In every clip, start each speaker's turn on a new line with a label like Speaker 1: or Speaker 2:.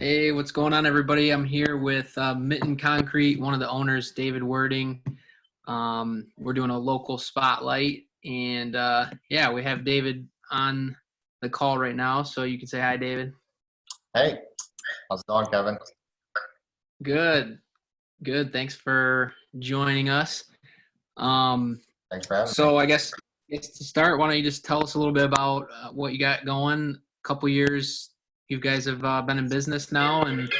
Speaker 1: Hey, what's going on, everybody? I'm here with Mitten Concrete, one of the owners, David Wording. We're doing a local spotlight, and yeah, we have David on the call right now, so you can say hi, David.
Speaker 2: Hey, how's it going, Kevin?
Speaker 1: Good, good. Thanks for joining us. Um,
Speaker 2: Thanks for having me.
Speaker 1: so I guess to start, why don't you just tell us a little bit about what you got going? A couple years you guys have been in business now, and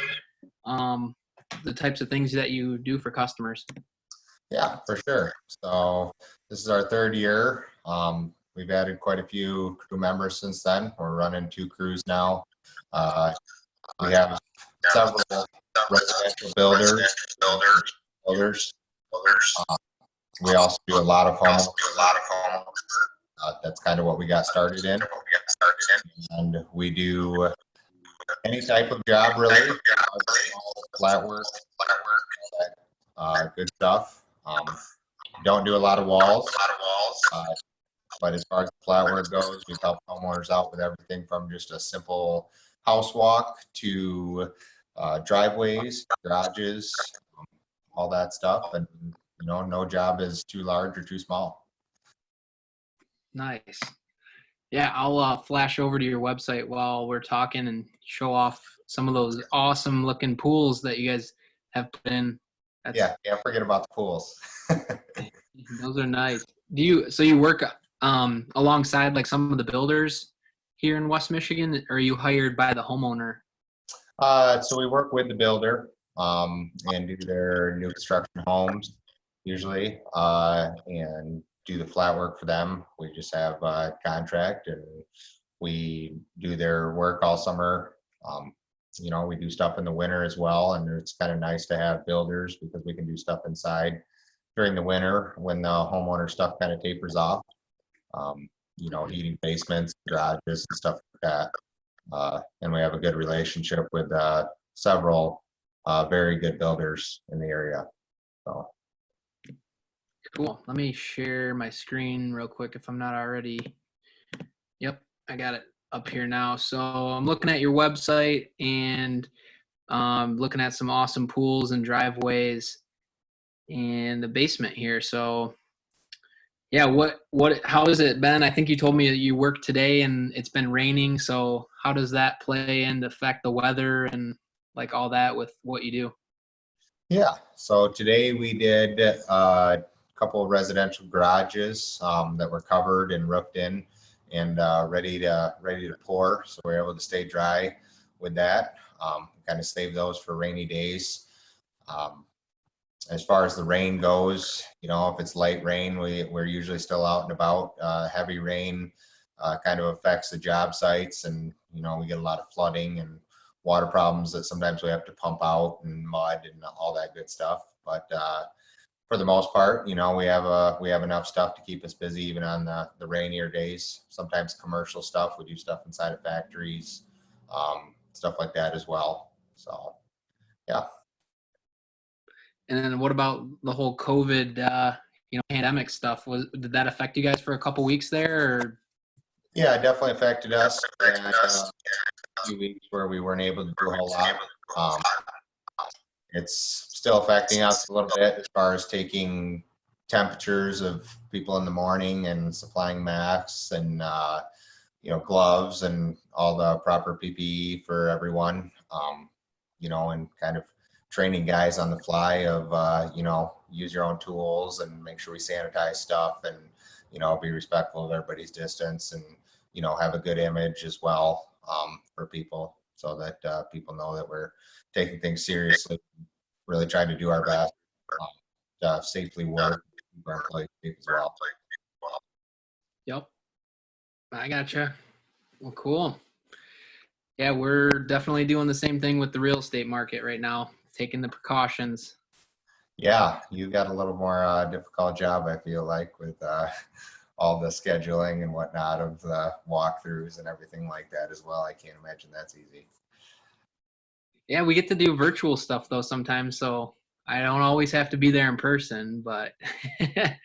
Speaker 1: um, the types of things that you do for customers.
Speaker 2: Yeah, for sure. So this is our third year. We've added quite a few crew members since then. We're running 2 crews now. Uh, we have several residential builders. Uh, we also do a lot of home. That's kind of what we got started in. And we do any type of job, really. Flat work, good stuff. Don't do a lot of walls, but as far as the flat work goes, we help homeowners out with everything from just a simple house walk to driveways, garages, all that stuff. And no job is too large or too small.
Speaker 1: Nice. Yeah, I'll flash over to your website while we're talking and show off some of those awesome looking pools that you guys have put in.
Speaker 2: Yeah, can't forget about the pools.
Speaker 1: Those are nice. So you work alongside like some of the builders here in West Michigan, or are you hired by the homeowner?
Speaker 2: So we work with the builder and do their new construction homes usually, and do the flat work for them. We just have a contract and we do their work all summer. We do stuff in the winter as well, and it's kind of nice to have builders because we can do stuff inside during the winter when the homeowner stuff kind of tapers off. Heating basements, garages, and stuff like that. And we have a good relationship with several very good builders in the area. So.
Speaker 1: Cool. Let me share my screen real quick if I'm not already. Yep, I got it up here now. So I'm looking at your website and looking at some awesome pools and driveways and the basement here. So yeah, how has it been? I think you told me that you work today and it's been raining. So how does that play and affect the weather and like all that with what you do?
Speaker 2: Yeah, so today we did a couple of residential garages that were covered and roofed in and ready to pour. So we're able to stay dry with that. Kind of save those for rainy days. As far as the rain goes, if it's light rain, we're usually still out and about. Heavy rain kind of affects the job sites, and we get a lot of flooding and water problems that sometimes we have to pump out, and mud and all that good stuff. But for the most part, we have enough stuff to keep us busy even on the rainier days. Sometimes commercial stuff, we do stuff inside of factories, stuff like that as well. So yeah.
Speaker 1: And then what about the whole COVID, pandemic stuff? Did that affect you guys for a couple weeks there? Or?
Speaker 2: Yeah, it definitely affected us. And, a few weeks where we weren't able to do a whole lot. It's still affecting us a little bit as far as taking temperatures of people in the morning and supplying masks and gloves and all the proper PPE for everyone. And kind of training guys on the fly of use your own tools and make sure we sanitize stuff and be respectful of everybody's distance and have a good image as well for people so that people know that we're taking things seriously, really trying to do our best to safely work, keep our employees safe as well.
Speaker 1: Yep, I gotcha. Well, cool. Yeah, we're definitely doing the same thing with the real estate market right now, taking the precautions.
Speaker 2: Yeah, you got a little more difficult job, I feel like, with all the scheduling and whatnot of the walkthroughs and everything like that as well. I can't imagine that's easy.
Speaker 1: Yeah, we get to do virtual stuff though sometimes, so I don't always have to be there in person, but
Speaker 2: yeah,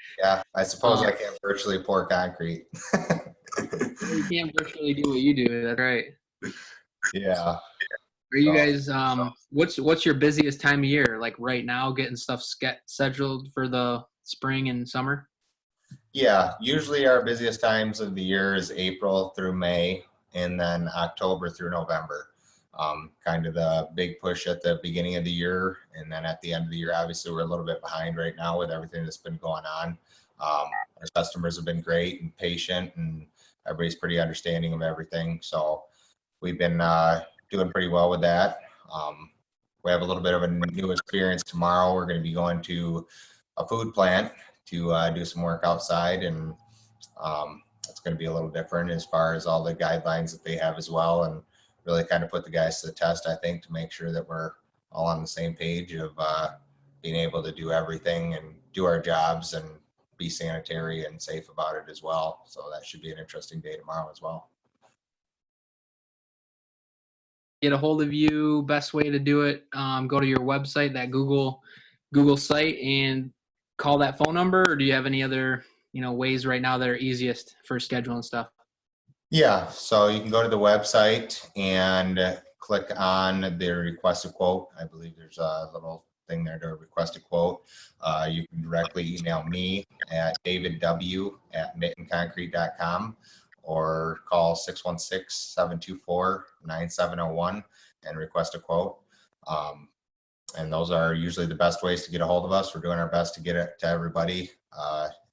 Speaker 2: I suppose I can't virtually pour concrete.
Speaker 1: you can't virtually do what you do. That's right.
Speaker 2: Yeah.
Speaker 1: Are you
Speaker 2: So,
Speaker 1: guys what's your busiest time of year? Like right now, getting stuff scheduled for the spring and summer?
Speaker 2: yeah, usually our busiest times of the year is April through May, and then October through November. Kind of the big push at the beginning of the year, and then at the end of the year, obviously we're a little bit behind right now with everything that's been going on. Our customers have been great and patient, and everybody's pretty understanding of everything. So we've been doing pretty well with that. We have a little bit of a new experience tomorrow. We're going to be going to a food plant to do some work outside, and it's going to be a little different as far as all the guidelines that they have as well, and really kind of put the guys to the test, I think, to make sure that we're all on the same page of being able to do everything and do our jobs and be sanitary and safe about it as well. So that should be an interesting day tomorrow as well.
Speaker 1: Get a hold of you, best way to do it, go to your website, that Google site, and call that phone number, or do you have any other ways right now that are easiest for scheduling stuff?
Speaker 2: Yeah, so you can go to the website and click on the request a quote. I believe there's a little thing there to request a quote. You can directly email me at davidw@mittenconcrete.com or call 616-724-9701 and request a quote. And those are usually the best ways to get a hold of us. We're doing our best to get it to everybody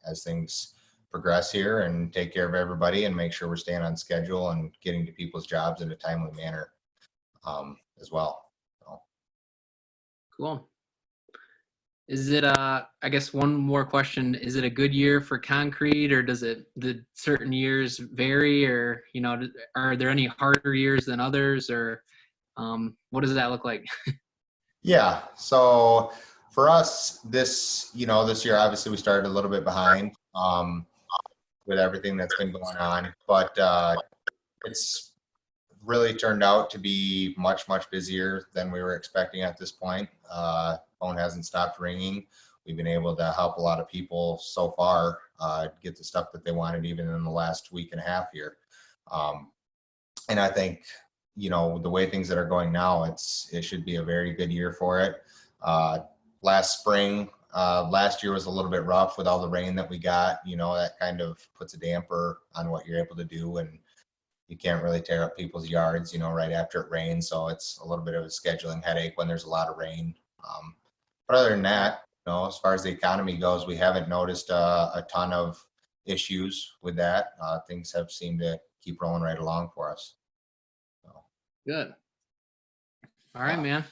Speaker 2: as things progress here and take care of everybody and make sure we're staying on schedule and getting to people's jobs in a timely manner as well. So.
Speaker 1: Cool. Is it I guess one more question, is it a good year for concrete, or the certain years vary, or are there any harder years than others, or what does that look like?
Speaker 2: Yeah, so for us this year obviously we started a little bit behind with everything that's been going on, but it's really turned out to be much busier than we were expecting at this point. Phone hasn't stopped ringing. We've been able to help a lot of people so far get the stuff that they wanted even in the last week and a half here. And I think the way things that are going now, it should be a very good year for it. Last spring, last year was a little bit rough with all the rain that we got. That kind of puts a damper on what you're able to do, and you can't really tear up people's yards, right after it rains. So it's a little bit of a scheduling headache when there's a lot of rain. But other than that, as far as the economy goes, we haven't noticed a ton of issues with that. Things have seemed to keep rolling right along for us. So.
Speaker 1: Good. All right, man.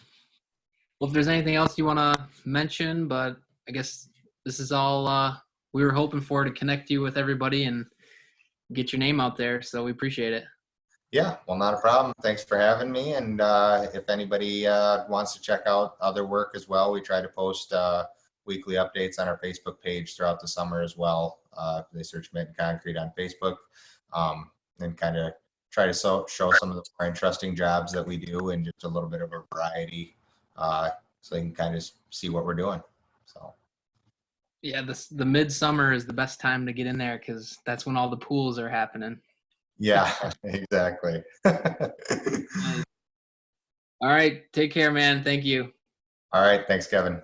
Speaker 1: Well, if there's anything else you want to mention, but I guess this is all we were hoping for, to connect you with everybody and get your name out there. So we appreciate it.
Speaker 2: Yeah, well, not a problem. Thanks for having me. And if anybody wants to check out other work as well, we try to post weekly updates on our Facebook page throughout the summer as well. They search Mitten Concrete on Facebook, and kind of try to show some of the more interesting jobs that we do and just a little bit of a variety, so they can kind of see what we're doing. So.
Speaker 1: Yeah, the midsummer is the best time to get in there because that's when all the pools are happening.
Speaker 2: Yeah, exactly.
Speaker 1: Nice. All right, take care, man. Thank you.
Speaker 2: All right, thanks, Kevin.